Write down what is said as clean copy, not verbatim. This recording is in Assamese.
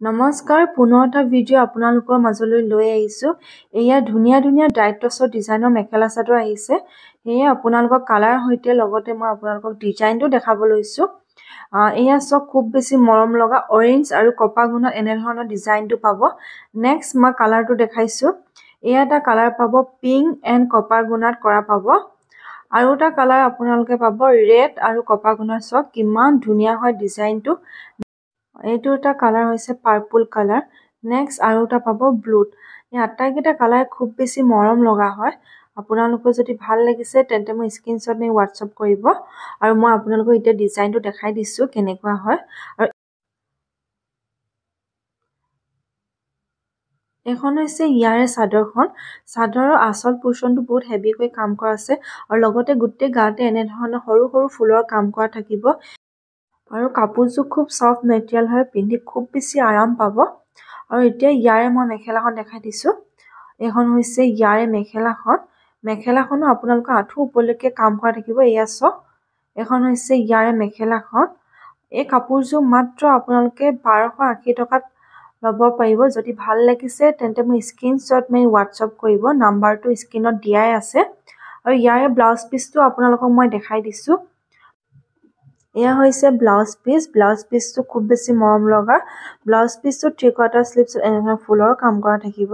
নমস্কাৰ পুনৰ এটা ভিডিঅ' আপোনালোকৰ মাজলৈ লৈ আহিছোঁ। এয়া ধুনীয়া ধুনীয়া ডাইটছৰ ডিজাইনৰ মেখেলা চাদৰ আহিছে। সেয়ে আপোনালোকক কালাৰ সৈতে লগতে মই আপোনালোকক ডিজাইনটো দেখাব লৈছোঁ। এয়া চব খুব বেছি মৰম লগা অৰেঞ্জ আৰু কপা গুণত এনে ধৰণৰ ডিজাইনটো পাব। নেক্সট মই কালাৰটো দেখাইছোঁ। এয়া এটা কালাৰ পাব পিংক এণ্ড কপা গুণত কৰা পাব। আৰু এটা কালাৰ আপোনালোকে পাব ৰেড আৰু কপা গুণত। চক কিমান ধুনীয়া হয় ডিজাইনটো। এইটো এটা কালাৰ হৈছে পাৰ্পল কালাৰ। নেক্সট আৰু এটা পাব ব্লুত। এই আটাইকেইটা কালাৰ খুব বেছি মৰম লগা হয়। আপোনালোকৰ যদি ভাল লাগিছে তেন্তে মই স্ক্ৰীনশ্বট মাৰি হোৱাটছআপ কৰিব। আৰু মই আপোনালোকক এতিয়া ডিজাইনটো দেখাই দিছোঁ কেনেকুৱা হয়। আৰু এখন হৈছে ইয়াৰে চাদৰখন। চাদৰৰ আচল পোৰ্চনটো বহুত হেভিকৈ কাম কৰা আছে আৰু লগতে গোটেই গাতে এনেধৰণৰ সৰু সৰু ফুলৰ কাম কৰা থাকিব। আৰু কাপোৰযোৰ খুব ছফ্ট মেটেৰিয়েল হয়, পিন্ধি খুব বেছি আৰাম পাব। আৰু এতিয়া ইয়াৰে মই মেখেলাখন দেখাই দিছোঁ। এইখন হৈছে ইয়াৰে মেখেলাখন। মেখেলাখনো আপোনালোকৰ আঁঠু ওপৰলৈকে কাম কৰা থাকিব। এয়া চক এখন হৈছে ইয়াৰে মেখেলাখন। এই কাপোৰযোৰ মাত্ৰ আপোনালোকে 1280 টকাত ল'ব পাৰিব। যদি ভাল লাগিছে তেন্তে মই স্ক্ৰীনশ্বট মাৰি হোৱাটছআপ কৰিব। নাম্বাৰটো স্ক্ৰীনত দিয়াই আছে। আৰু ইয়াৰে ব্লাউজ পিচটো আপোনালোকক মই দেখাই দিছোঁ। এয়া হৈছে ব্লাউজ পিচ। ব্লাউজ পিচটো খুব বেছি মৰম লগা। ব্লাউজ পিচটো 3/4 স্লিভছত এনেধৰণৰ ফুলৰ কাম কৰা থাকিব।